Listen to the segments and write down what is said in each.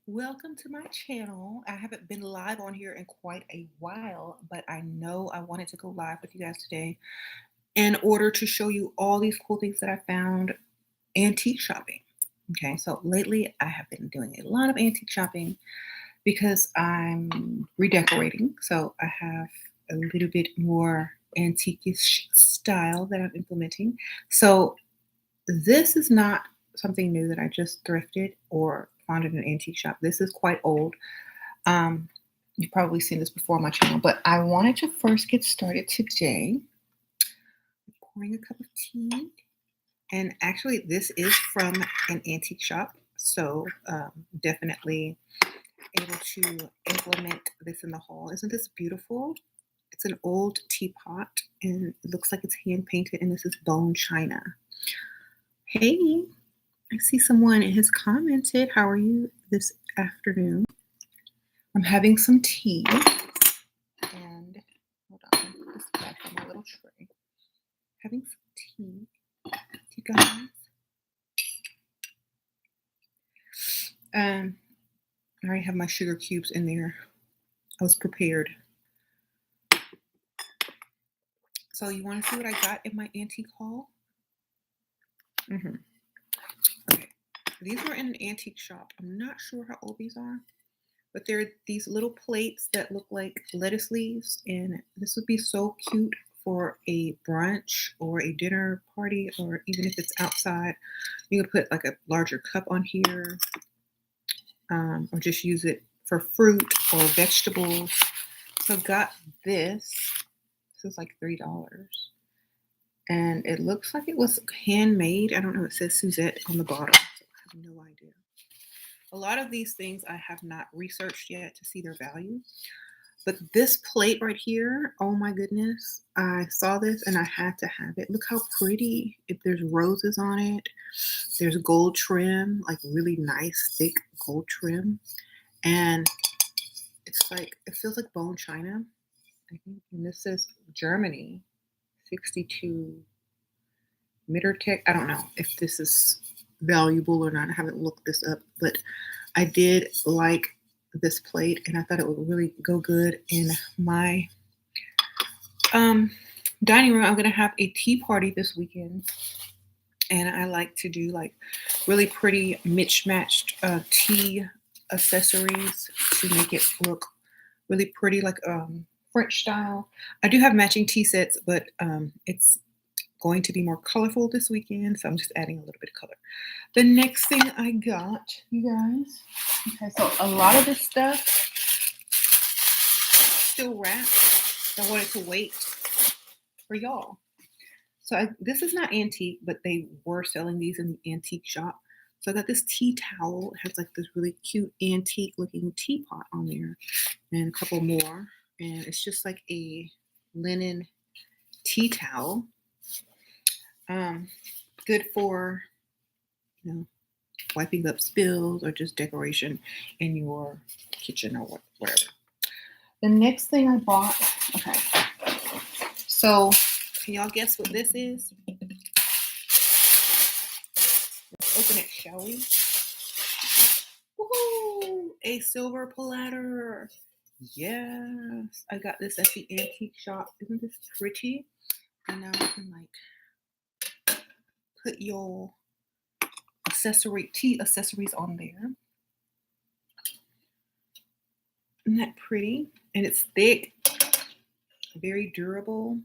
Welcome to my channel. I haven't been live on here in quite a while, but I know I wanted to go live with you guys today in order to show you all these cool things that I found antique shopping. Okay, so lately I have been doing a lot of antique shopping because I'm redecorating. So I have a little bit more antique-ish style that I'm implementing. So this is not something new that I just thrifted or found in an antique shop. This is quite old. Um, you've probably seen this before on my channel, but I wanted to first get started today. Pouring a cup of tea. And actually, this is from an antique shop. So definitely able to implement this in the haul. Isn't this beautiful? It's an old teapot and it looks like it's hand painted, and this is bone china. Hey, I see someone has commented. How are you this afternoon? I'm having some tea. And hold on, let me put this back on my little tray. Having some tea, you guys. I already have my sugar cubes in there. I was prepared. So you want to see what I got in my antique haul? Okay. These were in an antique shop. I'm not sure how old these are, but they're these little plates that look like lettuce leaves, and this would be so cute for a brunch or a dinner party, or even if it's outside. You could put like a larger cup on here, or just use it for fruit or vegetables. So I got this. This is like $3. And it looks like it was handmade. I don't know. It says Suzette on the bottom. So I have no idea. A lot of these things I have not researched yet to see their value. But this plate right here, oh my goodness. I saw this and I had to have it. Look how pretty. If there's roses on it. There's gold trim, like really nice, thick gold trim. And it's like, it feels like bone china. I think, and this says Germany, 62 Mittertech. I don't know if this is valuable or not. I haven't looked this up, but I did like this plate and I thought it would really go good in my dining room. I'm going to have a tea party this weekend, and I like to do like really pretty mismatched tea accessories to make it look really pretty, like French style. I do have matching tea sets, but it's going to be more colorful this weekend, so I'm just adding a little bit of color. The next thing I got, you guys, okay, so a lot of this stuff still wrapped. I wanted to wait for y'all. So this is not antique, but they were selling these in the antique shop. So I got this tea towel. It has like this really cute antique looking teapot on there, and a couple more. And it's just like a linen tea towel. Good for, wiping up spills or just decoration in your kitchen or whatever. The next thing I bought, okay. So can y'all guess what this is? Let's open it, shall we? Woohoo! A silver platter. Yes, I got this at the antique shop. Isn't this pretty? And now you can like put your tea accessories on there. Isn't that pretty? And it's thick, very durable,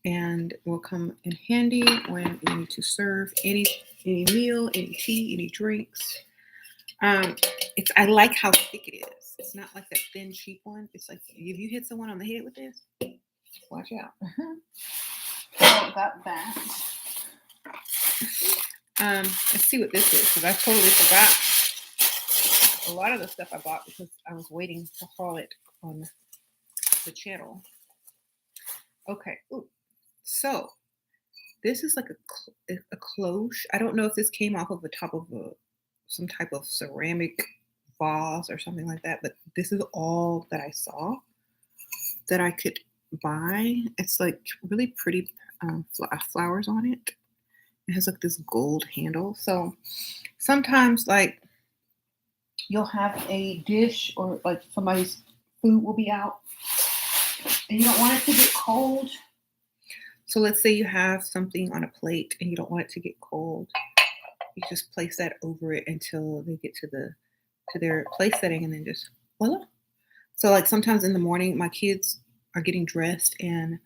and will come in handy when you need to serve any meal, any tea, any drinks. I like how thick it is. It's not like that thin, cheap one. It's like if you hit someone on the head with this, watch out. So got that. Let's see what this is, because I totally forgot a lot of the stuff I bought because I was waiting to haul it on the channel. Okay. Ooh. So this is like a cloche. I don't know if this came off of the top of some type of ceramic vase or something like that, but this is all that I saw that I could buy. It's like really pretty flowers on it. It has like this gold handle. So sometimes like you'll have a dish or like somebody's food will be out and you don't want it to get cold. So let's say you have something on a plate and you don't want it to get cold. You just place that over it until they get to their place setting and then just voila. So like sometimes in the morning my kids are getting dressed and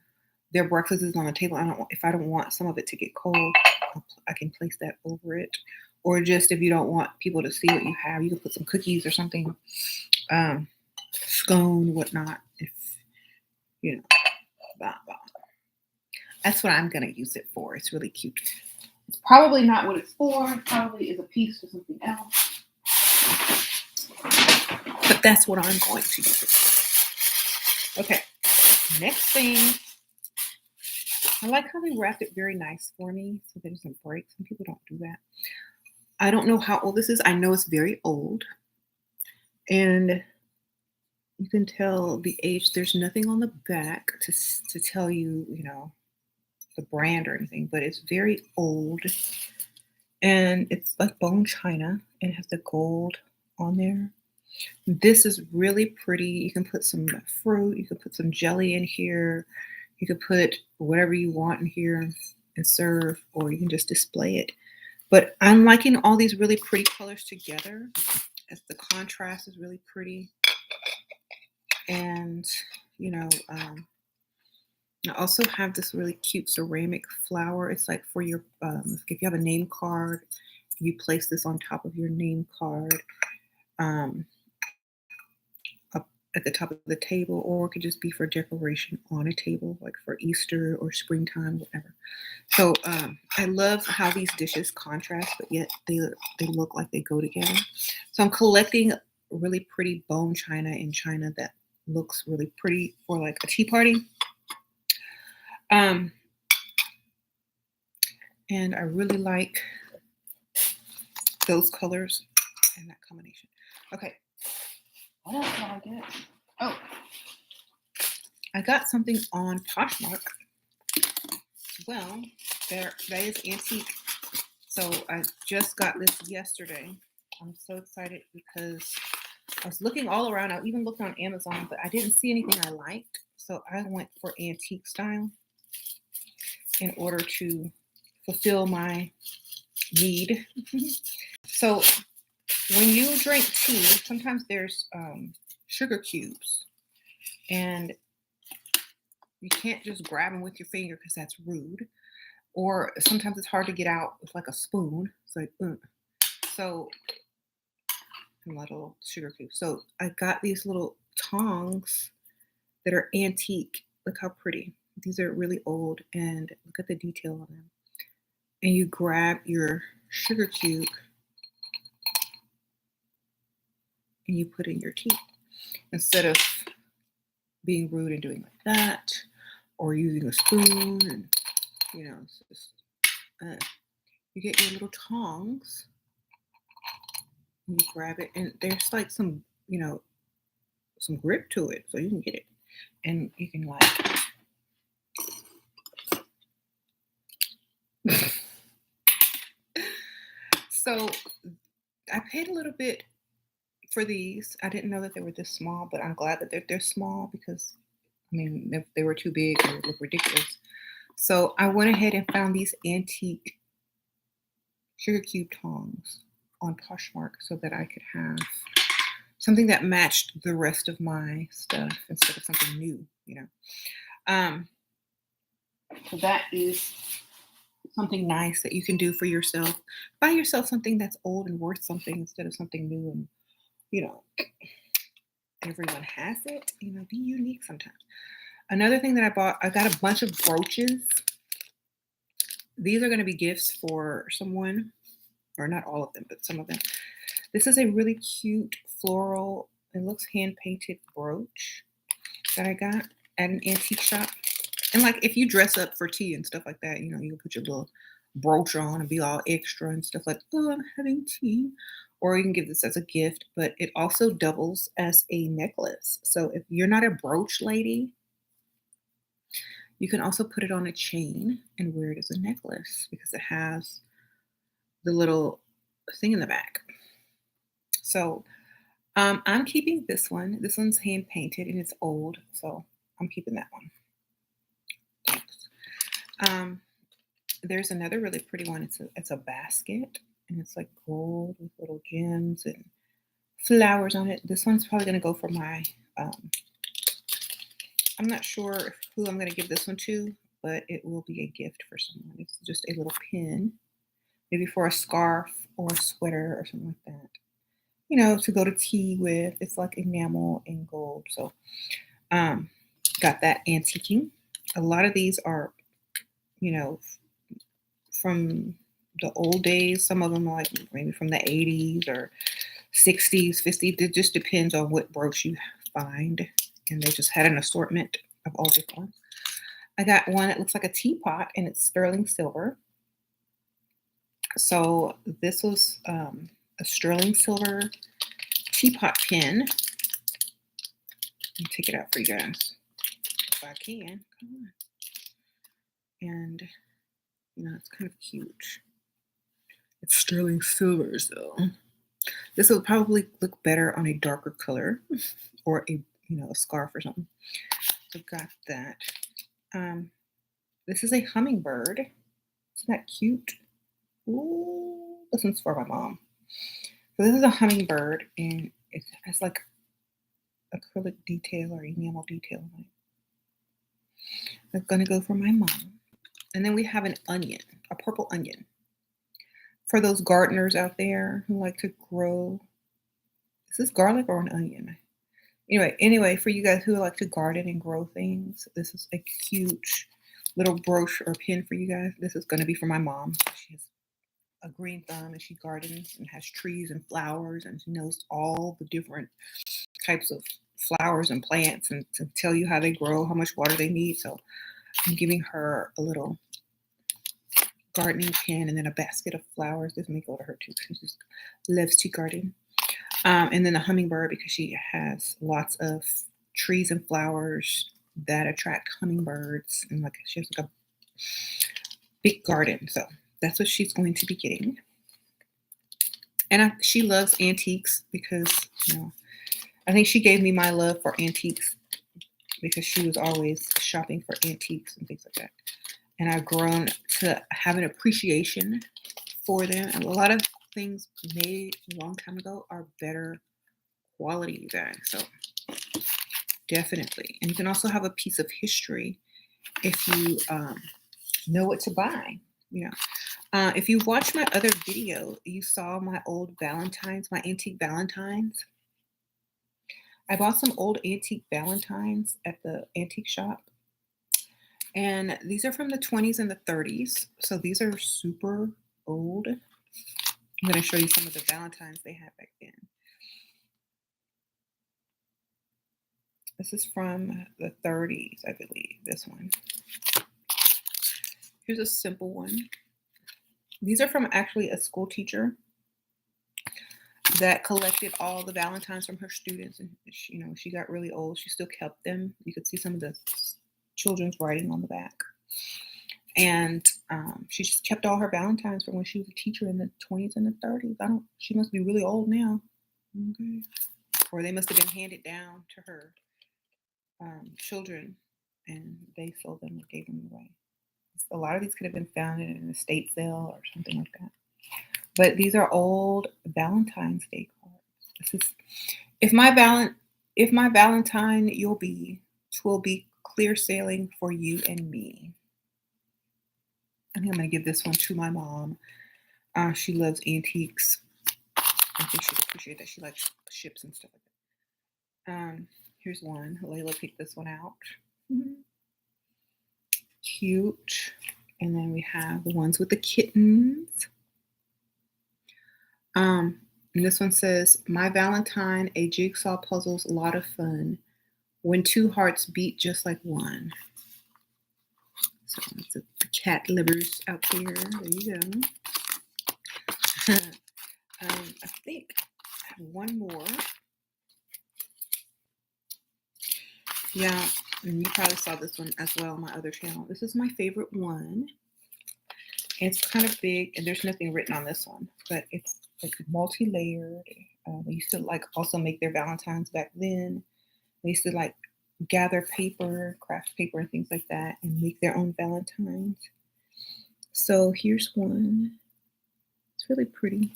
their breakfast is on the table. If I don't want some of it to get cold, I can place that over it. Or just if you don't want people to see what you have, you can put some cookies or something, scone, whatnot. If you know, blah, blah. That's what I'm gonna use it for. It's really cute. It's probably not what it's for. It probably is a piece for something else. But that's what I'm going to use it for. Okay, next thing. I like how they wrapped it very nice for me so that it doesn't break. Some people don't do that. I don't know how old this is. I know it's very old. And you can tell the age. There's nothing on the back to tell you, you know, the brand or anything, but it's very old. And it's like bone china. It has the gold on there. This is really pretty. You can put some fruit. You can put some jelly in here. You could put whatever you want in here and serve, or you can just display it. But I'm liking all these really pretty colors together as the contrast is really pretty. And, you know, I also have this really cute ceramic flower. It's like for your, if you have a name card, you place this on top of your name card. Up at the top of the table, or it could just be for decoration on a table, like for Easter or springtime, whatever. So I love how these dishes contrast, but yet they look like they go together. So I'm collecting really pretty bone china in China that looks really pretty for like a tea party. And I really like those colors and that combination. Okay. What else did I get? Oh, I got something on Poshmark. Well, that is antique. So I just got this yesterday. I'm so excited because I was looking all around. I even looked on Amazon, but I didn't see anything I liked. So I went for antique style in order to fulfill my need. So when you drink tea, sometimes there's sugar cubes, and you can't just grab them with your finger because that's rude. Or sometimes it's hard to get out with like a spoon. It's like, so a little sugar cube. So I got these little tongs that are antique. Look how pretty. These are really old, and look at the detail on them. And you grab your sugar cube and you put in your tea instead of being rude and doing like that, or using a spoon. And you know, it's just, you get your little tongs and you grab it, and there's like some, you know, some grip to it, so you can get it, and you can like. So I paid a little bit for these. I didn't know that they were this small, but I'm glad that they're small because, I mean, if they were too big, it would look ridiculous. So I went ahead and found these antique sugar cube tongs on Poshmark so that I could have something that matched the rest of my stuff instead of something new, you know. So that is something nice that you can do for yourself. Buy yourself something that's old and worth something instead of something new, and you know, everyone has it. You know, be unique sometimes. Another thing that I bought, I got a bunch of brooches. These are going to be gifts for someone, or not all of them, but some of them. This is a really cute floral, it looks hand painted brooch that I got at an antique shop. And like if you dress up for tea and stuff like that, you know, you can put your little brooch on and be all extra and stuff like, oh, I'm having tea. Or you can give this as a gift, but it also doubles as a necklace. So if you're not a brooch lady, you can also put it on a chain and wear it as a necklace because it has the little thing in the back. So I'm keeping this one. This one's hand painted and it's old, so I'm keeping that one. Thanks. Um, there's another really pretty one. It's a basket and it's like gold with little gems and flowers on it. This one's probably gonna go for my. I'm not sure who I'm gonna give this one to, but it will be a gift for someone. It's just a little pin, maybe for a scarf or a sweater or something like that. To go to tea with. It's like enamel and gold. So, um, got that antiquing. A lot of these are, you know, from the old days. Some of them are like maybe from the 80s or 60s, 50s. It just depends on what brooch you find. And they just had an assortment of all different ones. I got one that looks like a teapot and it's sterling silver. So this was a sterling silver teapot pin. Let me take it out for you guys if I can. Come on. And it's kind of cute. It's sterling silver, so this will probably look better on a darker color or a scarf or something. So got that. This is a hummingbird. Isn't that cute? Ooh, this one's for my mom. So this is a hummingbird, and it has like acrylic detail or enamel detail on it. That's gonna go for my mom. And then we have an onion, a purple onion. For those gardeners out there who like to grow, is this garlic or an onion? Anyway, for you guys who like to garden and grow things, this is a cute little brooch or pin for you guys. This is going to be for my mom. She has a green thumb and she gardens and has trees and flowers and she knows all the different types of flowers and plants and to tell you how they grow, how much water they need. So I'm giving her a little gardening pin and then a basket of flowers. This may go to her too because she just loves to garden. And then a hummingbird because she has lots of trees and flowers that attract hummingbirds. And like she has like a big garden. So that's what she's going to be getting. And she loves antiques because, I think she gave me my love for antiques because she was always shopping for antiques and things like that. And I've grown to have an appreciation for them. And a lot of things made a long time ago are better quality, you guys. So definitely. And you can also have a piece of history if you know what to buy. If you watched my other video, you saw my old valentines, my antique valentines. I bought some old antique valentines at the antique shop. And these are from the 20s and the 30s. So these are super old. I'm going to show you some of the valentines they had back then. This is from the 30s, I believe, this one. Here's a simple one. These are from actually a school teacher that collected all the valentines from her students. And, she got really old. She still kept them. You could see some of the children's writing on the back. And she just kept all her valentines from when she was a teacher in the 20s and the 30s. She must be really old now. Okay. Or they must have been handed down to her children and they sold them and gave them away. A lot of these could have been found in an estate sale or something like that. But these are old Valentine's Day cards. This is if my Valentine you'll be, 'twill be clear sailing for you and me. I think I'm gonna give this one to my mom. She loves antiques. I think she'd appreciate that. She likes ships and stuff like that. Here's one. Layla picked this one out. Cute. And then we have the ones with the kittens. And this one says, "My Valentine, a jigsaw puzzle's a lot of fun. When two hearts beat just like one." So it's the cat livers out there. There you go. I think I have one more. Yeah, and you probably saw this one as well on my other channel. This is my favorite one. It's kind of big, and there's nothing written on this one, but it's like multi-layered. They used to like also make their Valentines back then. They used to like gather paper, craft paper, and things like that, and make their own Valentines. So here's one. It's really pretty.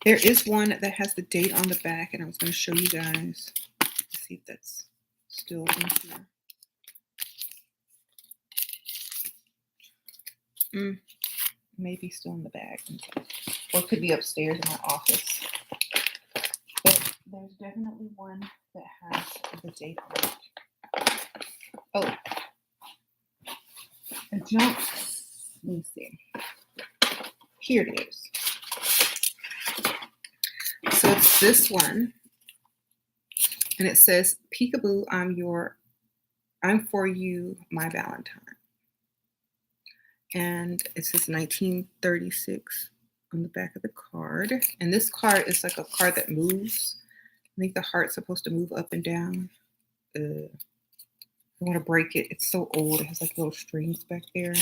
There is one that has the date on the back, and I was going to show you guys. Let's see if that's still in here. Maybe still in the bag, or it could be upstairs in my office. But there's definitely one that has the date on it. Oh, I jumped. Let me see. Here it is. So it's this one, and it says, "Peekaboo, I'm for you, my Valentine." And it says 1936 on the back of the card. And this card is like a card that moves. I think the heart's supposed to move up and down. I want to break it. It's so old. It has like little strings back there.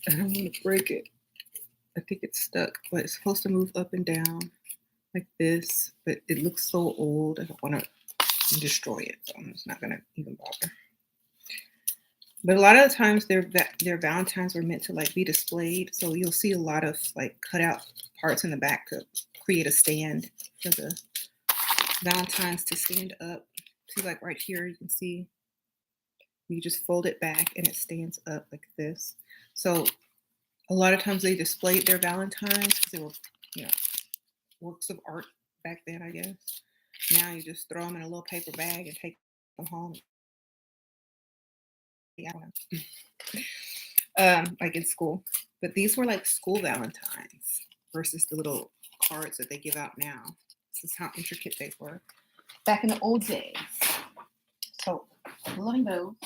I don't want to break it. I think it's stuck, but it's supposed to move up and down like this. But it looks so old. I don't want to destroy it. So I'm just not going to even bother. But a lot of the times their Valentines were meant to like be displayed. So you'll see a lot of like cut out parts in the back to create a stand for the Valentines to stand up. See, like right here, you can see you just fold it back and it stands up like this. So a lot of times they displayed their Valentines because they were, works of art back then, I guess. Now you just throw them in a little paper bag and take them home. I don't know. Like in school. But these were like school Valentines versus the little cards that they give out now. This is how intricate they were back in the old days. So loving those.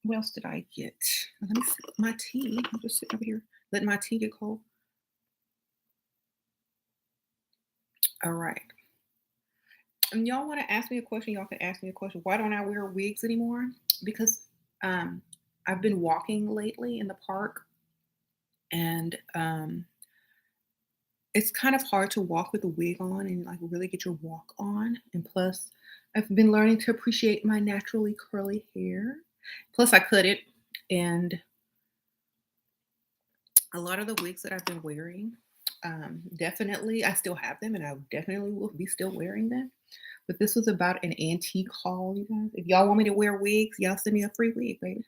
What else did I get? Let me sip my tea. I'm just sitting over here letting my tea get cold. All right. And y'all want to ask me a question? Y'all can ask me a question. Why don't I wear wigs anymore? Because I've been walking lately in the park, and it's kind of hard to walk with a wig on and like really get your walk on. And plus, I've been learning to appreciate my naturally curly hair. Plus, I cut it, and a lot of the wigs that I've been wearing, definitely, I still have them, and I definitely will be still wearing them. But this was about an antique haul, you guys. If y'all want me to wear wigs, y'all send me a free wig, baby.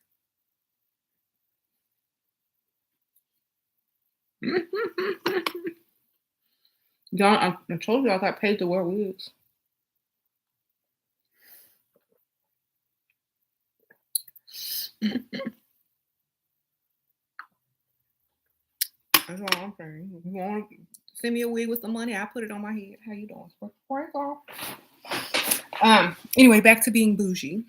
Y'all, I told you I got paid to wear wigs. That's all I'm saying. If you want to send me a wig with some money, I'll put it on my head. How you doing? Frank off. Anyway, back to being bougie.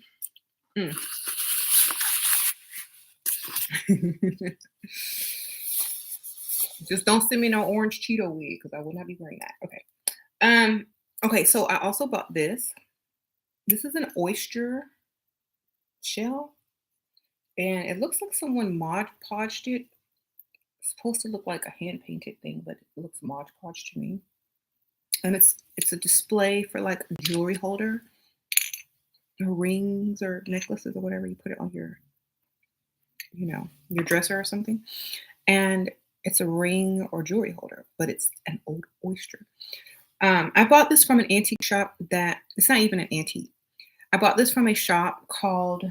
Just don't send me no orange Cheeto wig because I will not be wearing that. Okay. Okay, so I also bought this. This is an oyster shell. And it looks like someone Mod Podged it. It's supposed to look like a hand painted thing, but it looks Mod Podged to me. And it's a display for like a jewelry holder, or rings or necklaces or whatever. You put it on your, your dresser or something. And it's a ring or jewelry holder, but it's an old oyster. I bought this from an antique shop that it's not even an antique. I bought this from a shop called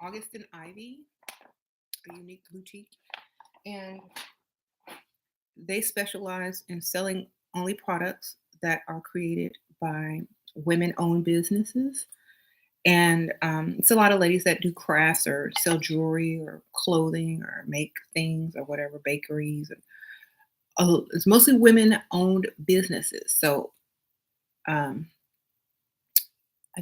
August and Ivy, a unique boutique, and they specialize in selling only products that are created by women-owned businesses. And it's a lot of ladies that do crafts or sell jewelry or clothing or make things or whatever, bakeries. It's mostly women-owned businesses. So I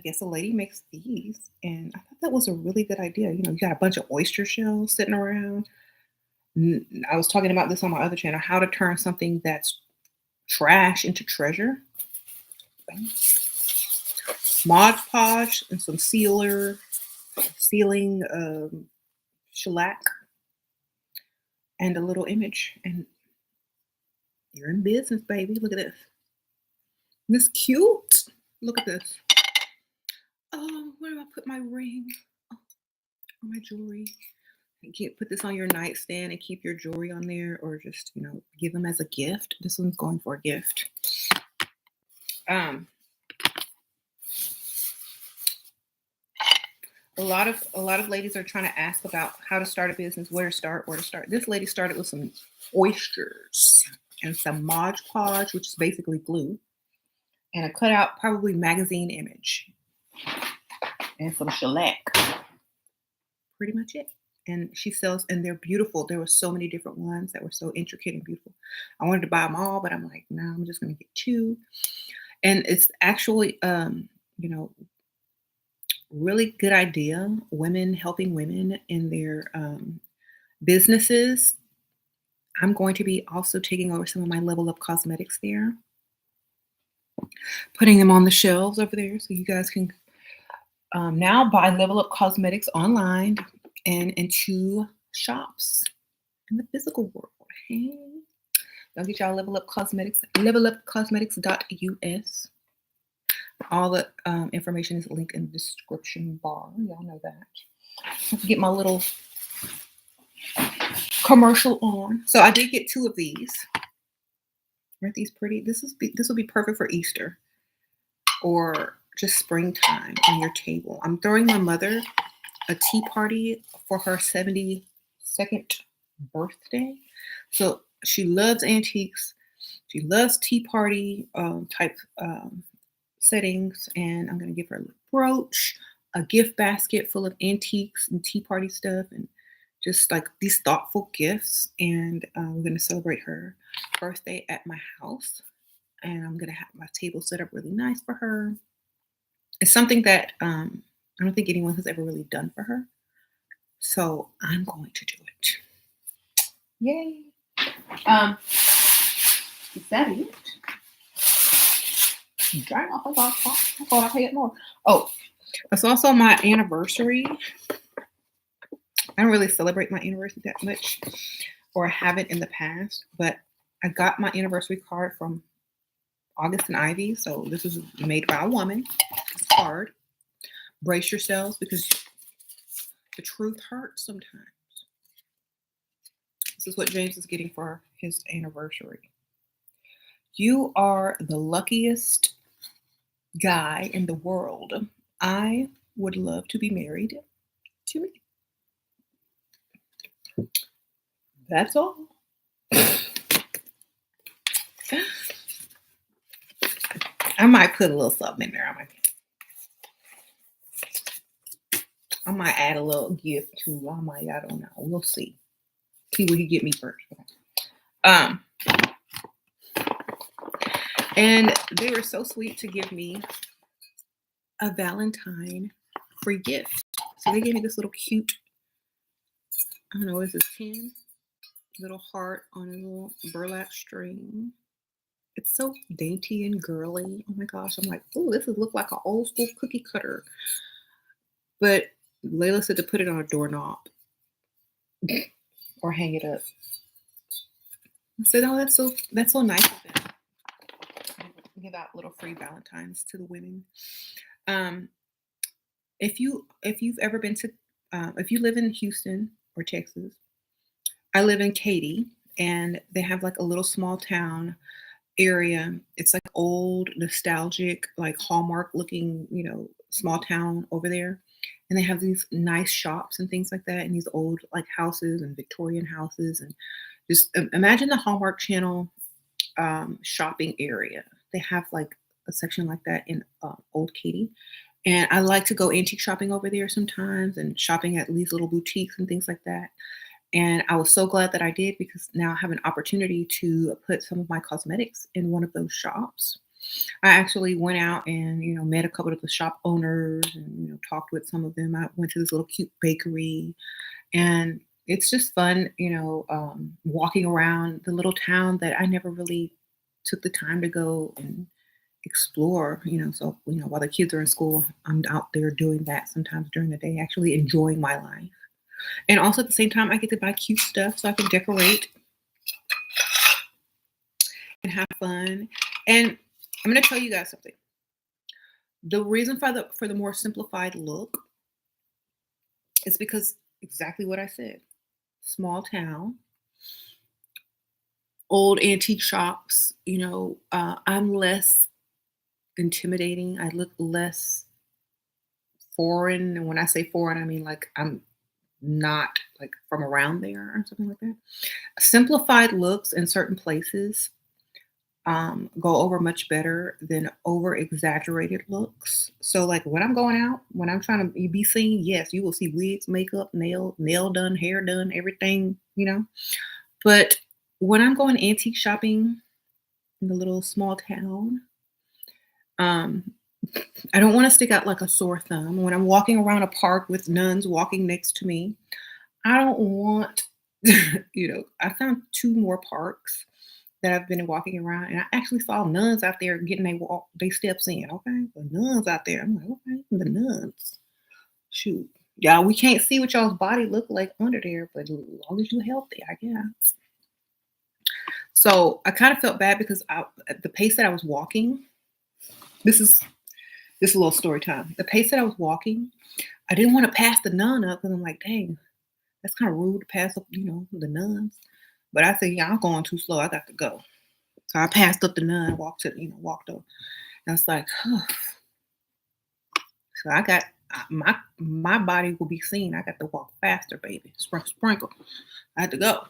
guess a lady makes these, and I thought that was a really good idea. You got a bunch of oyster shells sitting around. I was talking about this on my other channel, how to turn something that's trash into treasure. Mod Podge and some sealer, ceiling shellac and a little image, and you're in business, baby. Look at this. This cute. Look at this. Oh, where do I put my ring? Oh, or my jewelry. You can't put this on your nightstand and keep your jewelry on there, or just give them as a gift. This one's going for a gift. Um, a lot of ladies are trying to ask about how to start a business, where to start, where to start. This lady started with some oysters and some Mod Podge, which is basically glue, and a cutout, probably magazine image, and some shellac. Pretty much it. And she sells, and they're beautiful. There were so many different ones that were so intricate and beautiful. I wanted to buy them all, but I'm like, no, I'm just gonna get two. And it's actually, really good idea. Women helping women in their businesses. I'm going to be also taking over some of my Level Up cosmetics there, putting them on the shelves over there, so you guys can now buy Level Up cosmetics online and into shops in the physical world. Hey, y'all get y'all Level Up cosmetics, levelupcosmetics.us. All the information is linked in the description bar. Y'all know that. Have to get my little commercial on. So I did get two of these. Aren't these pretty? This will be perfect for Easter or just springtime on your table. I'm throwing my mother a tea party for her 72nd birthday. So she loves antiques. She loves tea party type settings, and I'm going to give her a little brooch, a gift basket full of antiques and tea party stuff, and just like these thoughtful gifts. And we're going to celebrate her birthday at my house, and I'm going to have my table set up really nice for her. It's something that I don't think anyone has ever really done for her, so I'm going to do it. Yay! Is that it? Dang, I thought I paid more. Oh, it's also my anniversary. I don't really celebrate my anniversary that much, or I haven't in the past, but I got my anniversary card from August and Ivy. So this is made by a woman. This card. Brace yourselves, because the truth hurts sometimes. This is what James is getting for his anniversary. You are the luckiest guy in the world. I would love to be married to me. That's all. I might put a little something in there. I might add a little gift too. I don't know. We'll see. See what he get me first. And they were so sweet to give me a Valentine free gift. So they gave me this little cute, I don't know, what is this, 10? Little heart on a little burlap string. It's so dainty and girly. Oh my gosh. I'm like, oh, this would look like an old school cookie cutter. But Layla said to put it on a doorknob or hang it up. I said, oh, that's so nice of them. Give out little free Valentines to the women. If you've ever been to, if you live in Houston or Texas, I live in Katy, and they have like a little small town area. It's like old, nostalgic, like Hallmark looking, small town over there. And they have these nice shops and things like that, and these old like houses and Victorian houses, and just imagine the Hallmark Channel shopping area. They have like a section like that in Old Katy. And I like to go antique shopping over there sometimes, and shopping at these little boutiques and things like that. And I was so glad that I did, because now I have an opportunity to put some of my cosmetics in one of those shops. I actually went out and, met a couple of the shop owners and, talked with some of them. I went to this little cute bakery, and it's just fun, walking around the little town that I never really took the time to go and explore, so, while the kids are in school, I'm out there doing that sometimes during the day, actually enjoying my life. And also at the same time, I get to buy cute stuff so I can decorate and have fun. And I'm gonna tell you guys something. The reason for the more simplified look is because exactly what I said. Small town, old antique shops, I'm less intimidating. I look less foreign. And when I say foreign, I mean like I'm not like from around there or something like that. Simplified looks in certain places go over much better than over exaggerated looks. So like when I'm going out, when I'm trying to be seen, yes, you will see wigs, makeup, nail done, hair done, everything. But when I'm going antique shopping in the little small town, um, I don't want to stick out like a sore thumb. When I'm walking around a park with nuns walking next to me, I don't want, I found two more parks that I've been walking around, and I actually saw nuns out there getting they steps in. Okay, the nuns out there. I'm like, okay, the nuns. Shoot, y'all, we can't see what y'all's body look like under there, but as long as you healthy, I guess. So I kind of felt bad because at the pace that I was walking, this is a little story time. The pace that I was walking, I didn't want to pass the nun up because I'm like, dang, that's kind of rude to pass up, the nuns. But I said, yeah, I'm going too slow. I got to go. So I passed up the nun, walked over. And I was like, huh. So I got my body will be seen. I got to walk faster, baby. Sprinkle, sprinkle. I had to go.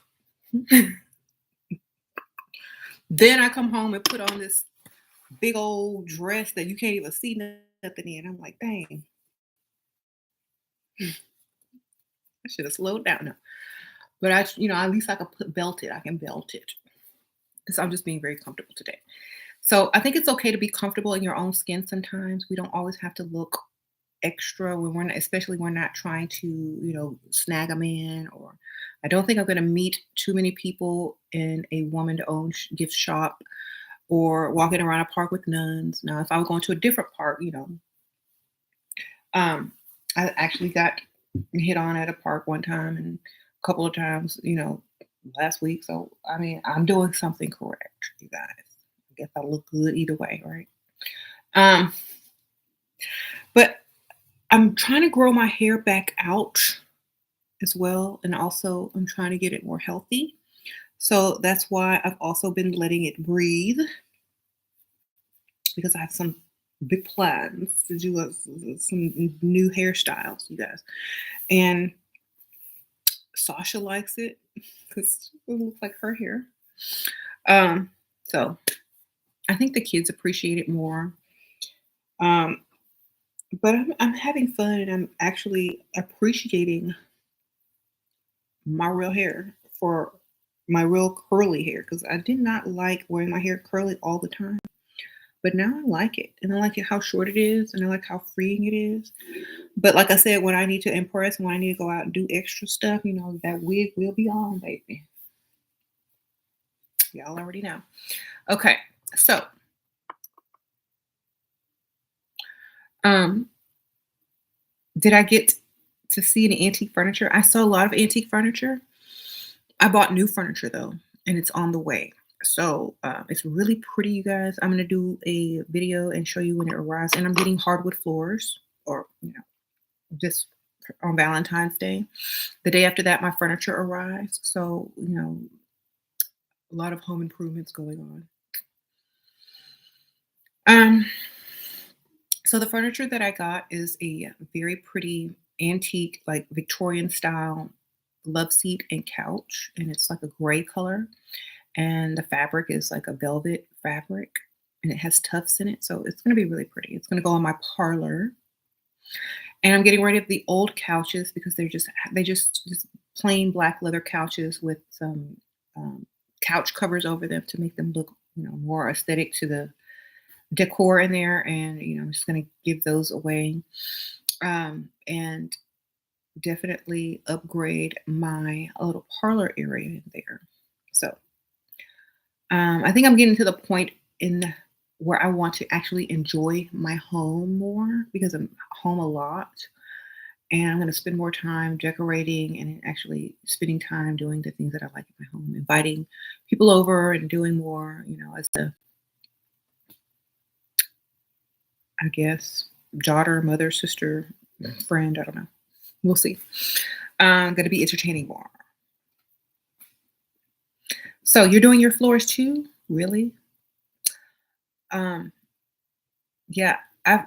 Then I come home and put on this big old dress that you can't even see nothing in. I'm like, dang, I should have slowed down now. But at least I could belt it. I can belt it. So I'm just being very comfortable today. So I think it's okay to be comfortable in your own skin sometimes. We don't always have to look extra when we're not, especially when we're not trying to, snag a man. Or I don't think I'm going to meet too many people in a woman-owned gift shop or walking around a park with nuns. Now, if I was going to a different park, I actually got hit on at a park one time and a couple of times, last week. So, I mean, I'm doing something correct, you guys. I guess I look good either way, right? Um, but I'm trying to grow my hair back out as well. And also, I'm trying to get it more healthy. So that's why I've also been letting it breathe because I have some big plans to do some new hairstyles, you guys. And Sasha likes it because it looks like her hair. So I think the kids appreciate it more. Um, but I'm having fun and I'm actually appreciating my real hair for my real curly hair because I did not like wearing my hair curly all the time. But now I like it. And I like it how short it is and I like how freeing it is. But like I said, when I need to impress, when I need to go out and do extra stuff, that wig will be on, baby. Y'all already know. Okay, so um, did I get to see any antique furniture? I saw a lot of antique furniture. I bought new furniture though, and it's on the way. So it's really pretty, you guys. I'm gonna do a video and show you when it arrives. And I'm getting hardwood floors, or just on Valentine's Day. The day after that, my furniture arrives. So a lot of home improvements going on. Um, so the furniture that I got is a very pretty antique, like Victorian style love seat and couch, and it's like a gray color. And the fabric is like a velvet fabric, and it has tufts in it, so it's gonna be really pretty. It's gonna go on my parlor. And I'm getting rid of the old couches because they just plain black leather couches with some couch covers over them to make them look more aesthetic to the decor in there. And I'm just going to give those away, and definitely upgrade my little parlor area in there. So I think I'm getting to the point in where I want to actually enjoy my home more because I'm home a lot. And I'm going to spend more time decorating and actually spending time doing the things that I like in my home, inviting people over and doing more, as a, I guess, daughter, mother, sister, friend. I don't know. We'll see. I'm going to be entertaining more. So you're doing your floors too? Really? Um, yeah,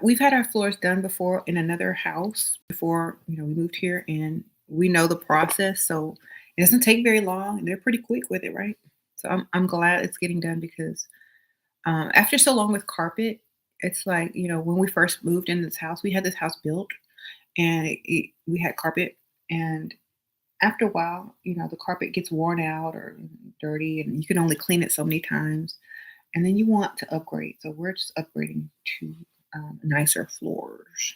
we've had our floors done before in another house before, we moved here, and we know the process, so it doesn't take very long, and they're pretty quick with it, right? So I'm glad it's getting done because after so long with carpet, it's like, when we first moved into this house, we had this house built, and we had carpet, and after a while, the carpet gets worn out or dirty, and you can only clean it so many times. And then you want to upgrade. So we're just upgrading to nicer floors.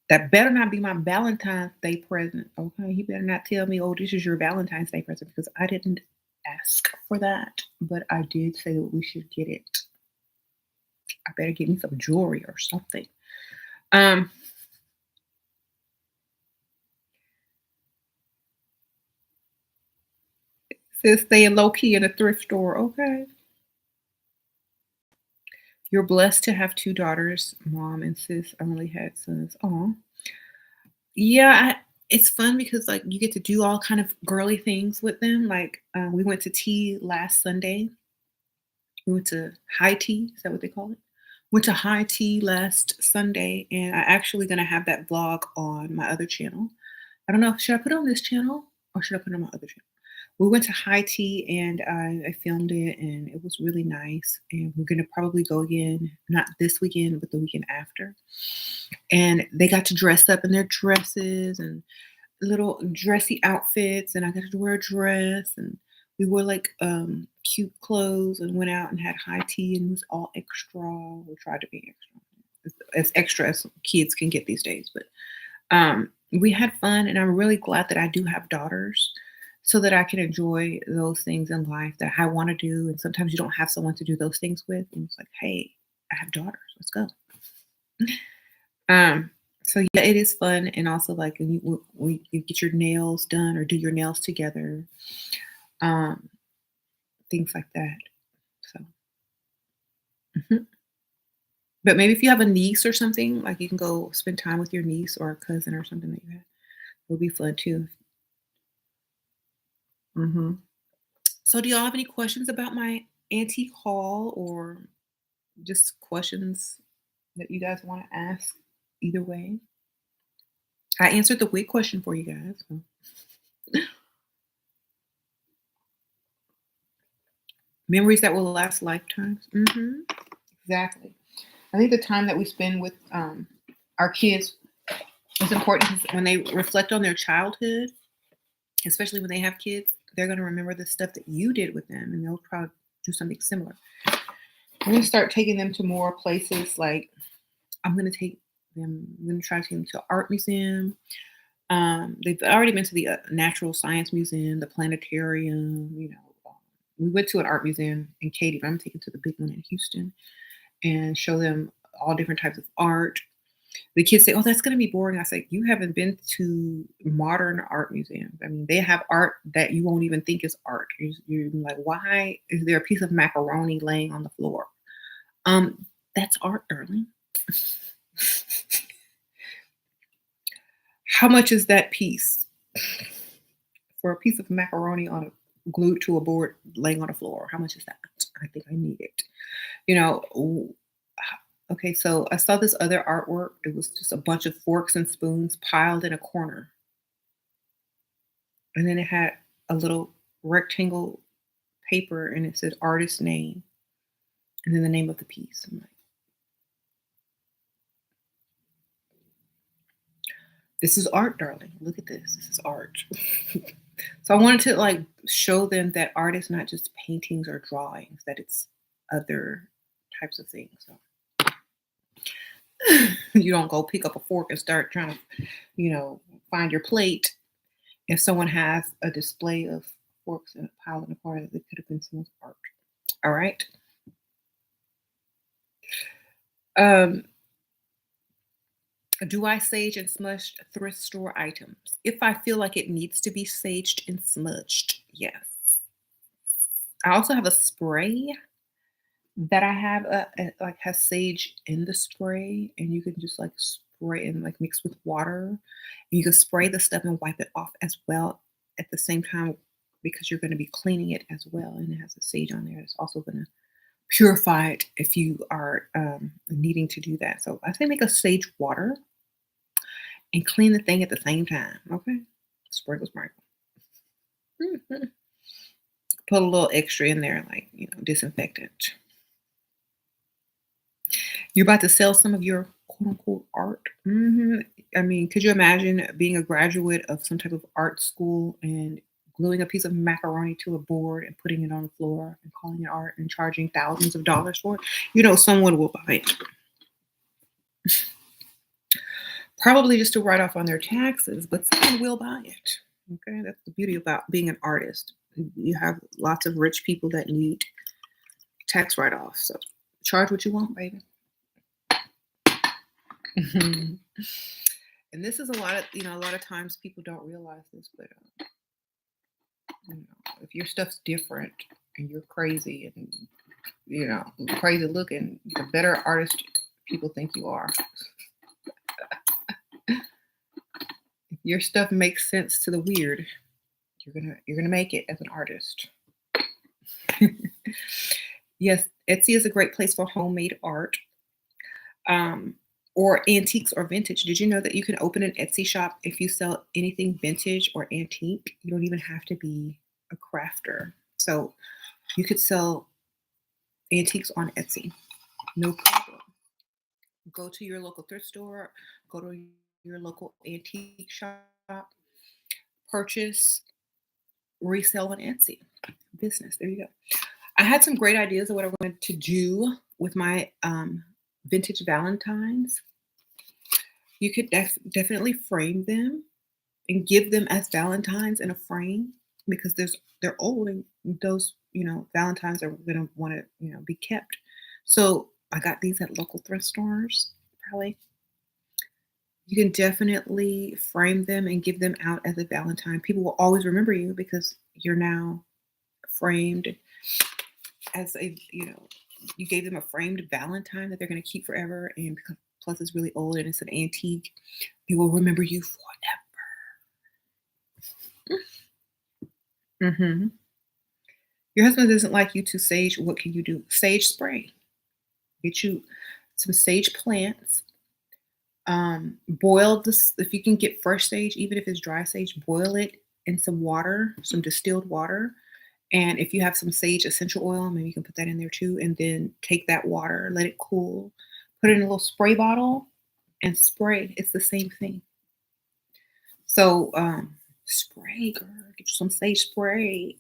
That better not be my Valentine's Day present. Okay. He better not tell me, oh, this is your Valentine's Day present because I didn't ask for that. But I did say that we should get it. I better get me some jewelry or something. Um, Sis staying low key in a thrift store. Okay. You're blessed to have two daughters. Mom and sis only had sons. Oh, yeah, it's fun because, like, you get to do all kind of girly things with them, like, we went to tea last Sunday. We went to high tea, is that what they call it? Went to high tea last Sunday, and I actually gonna have that vlog on my other channel. I don't know, should I put it on this channel or should I put it on my other channel? We went to high tea and I filmed it and it was really nice. And we're gonna probably go again, not this weekend, but the weekend after. And they got to dress up in their dresses and little dressy outfits, and I got to wear a dress, and we wore like cute clothes and went out and had high tea and it was all extra. We tried to be extra. As extra as kids can get these days. But we had fun, and I'm really glad that I do have daughters so that I can enjoy those things in life that I want to do. And sometimes you don't have someone to do those things with. And it's like, hey, I have daughters. Let's go. Um, so yeah, it is fun, and also like when you get your nails done or do your nails together, um, things like that. So, mhm. But maybe if you have a niece or something, like you can go spend time with your niece or a cousin or something like that. It would be fun too. Hmm. So, do y'all have any questions about my antique haul, or just questions that you guys want to ask? Either way, I answered the wig question for you guys. So. Memories that will last lifetimes. Exactly. I think the time that we spend with our kids is important because when they reflect on their childhood, especially when they have kids, they're going to remember the stuff that you did with them and they'll probably do something similar. I'm going to start taking them to more places like I'm going to try to take them to art museum. They've already been to the Natural Science Museum, the planetarium, we went to an art museum in Katy, but I'm taking to the big one in Houston and show them all different types of art. The kids say, "Oh, that's gonna be boring." I say, "You haven't been to modern art museums. I mean, they have art that you won't even think is art. You're like, why is there a piece of macaroni laying on the floor? Um, that's art, darling. How much is that piece for a piece of macaroni on glued to a board laying on the floor? How much is that? I think I need it. You know, okay, so I saw this other artwork. It was just a bunch of forks and spoons piled in a corner. And then it had a little rectangle paper and it said artist name and then the name of the piece. I'm like, this is art, darling. Look at this. This is art. So I wanted to like show them that art is not just paintings or drawings, that it's other types of things. So you don't go pick up a fork and start trying to, find your plate. If someone has a display of forks in a pile in the corner, that could have been someone's art. All right. Um, do I sage and smudge thrift store items? If I feel like it needs to be saged and smudged, yes. I also have a spray that I have, like, has sage in the spray, and you can just, like, spray and, like, mix with water. And you can spray the stuff and wipe it off as well at the same time because you're gonna be cleaning it as well, and it has the sage on there. It's also gonna purify it if you are, needing to do that. So I say make a sage water and clean the thing at the same time, okay? Sprinkle, sprinkle. Mhm. Put a little extra in there, like, disinfectant. You're about to sell some of your quote unquote art. I mean, could you imagine being a graduate of some type of art school and gluing a piece of macaroni to a board and putting it on the floor and calling it art and charging thousands of dollars for it? Someone will buy it. Probably just to write off on their taxes, but someone will buy it. Okay, that's the beauty about being an artist. You have lots of rich people that need tax write off. So charge what you want, baby. And this is a lot of times people don't realize this, but if your stuff's different and you're crazy and crazy looking, the better artist people think you are. If your stuff makes sense to the weird, you're gonna make it as an artist. Yes, Etsy is a great place for homemade art. Um, or antiques or vintage. Did you know that you can open an Etsy shop if you sell anything vintage or antique? You don't even have to be a crafter. So you could sell antiques on Etsy. No problem. Go to your local thrift store, go to your local antique shop, purchase, resell on Etsy. Business. There you go. I had some great ideas of what I wanted to do with my vintage Valentines. You could definitely frame them and give them as Valentines in a frame because they're old and those Valentines are gonna want to be kept. So I got these at local thrift stores. Probably you can definitely frame them and give them out as a Valentine. People will always remember you because you're now framed as you gave them a framed Valentine that they're going to keep forever, and because plus it's really old and it's an antique, they will remember you forever. Your husband doesn't like you to sage. What can you do? Sage spray. Get you some sage plants. Boil this if you can get fresh sage, even if it's dry sage. Boil it in some water, some distilled water. And if you have some sage essential oil, maybe you can put that in there too. And then take that water, let it cool, put it in a little spray bottle, and spray. It's the same thing. So spray, girl. Get you some sage spray.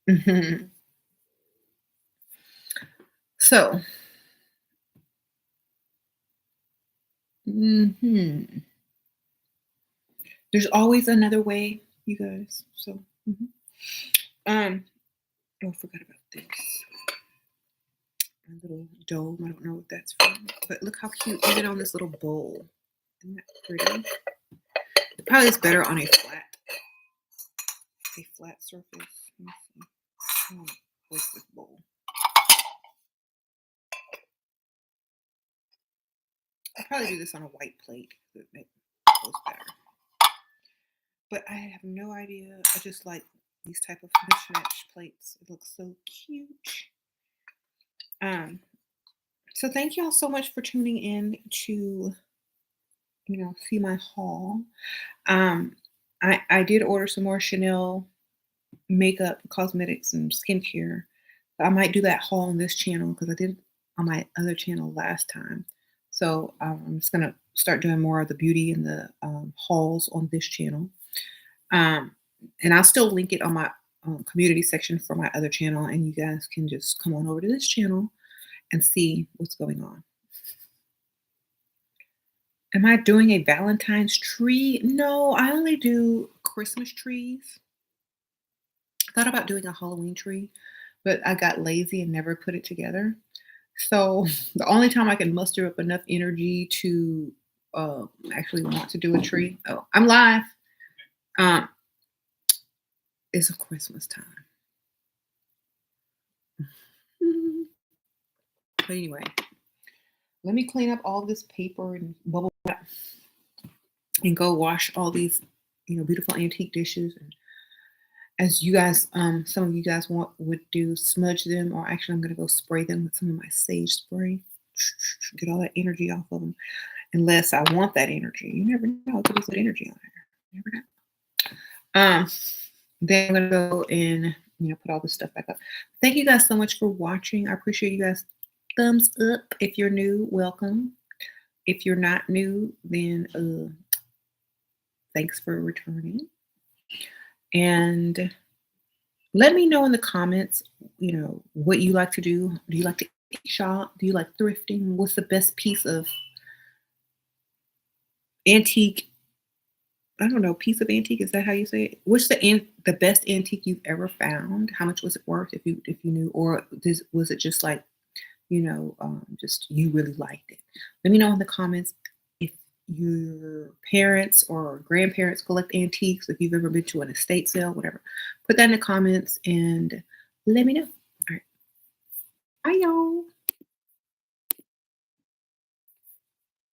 Mhm. So, mhm. There's always another way, you guys. So, um, oh, I forgot about this. My little dome. I don't know what that's from, but look how cute. Even on this little bowl. Isn't that pretty? It probably is better on a flat surface. Let me see. I want to place this bowl. I'll probably do this on a white plate. It goes better. But I have no idea. I just like these type of mismatched plates. It looks so cute. Um, so thank you all so much for tuning in to, see my haul. Um, I did order some more Chanel makeup, cosmetics, and skincare. I might do that haul on this channel because I did on my other channel last time. So I'm just gonna start doing more of the beauty and the hauls on this channel. Um, and I'll still link it on my community section for my other channel, and you guys can just come on over to this channel and see what's going on. Am I doing a Valentine's tree? No, I only do Christmas trees. I thought about doing a Halloween tree, but I got lazy and never put it together. So the only time I can muster up enough energy to actually want to do a tree. Oh, I'm live. Um, it's a Christmas time. But anyway, let me clean up all this paper and bubble wrap and go wash all these, beautiful antique dishes. And as you guys, some of you guys would do, smudge them, or actually, I'm gonna go spray them with some of my sage spray. Get all that energy off of them. Unless I want that energy, you never know. Could be good energy on there. You never know. Then I'm gonna go and put all this stuff back up. Thank you guys so much for watching. I appreciate you guys. Thumbs up if you're new. Welcome. If you're not new, then thanks for returning. And let me know in the comments, what you like to do. Do you like to shop? Do you like thrifting? What's the best piece of antique? I don't know, piece of antique. Is that how you say it? What's the best antique you've ever found? How much was it worth if you knew, or was it just like just you really liked it? Let me know in the comments if your parents or grandparents collect antiques, if you've ever been to an estate sale, whatever. Put that in the comments and let me know. All right. Bye, y'all.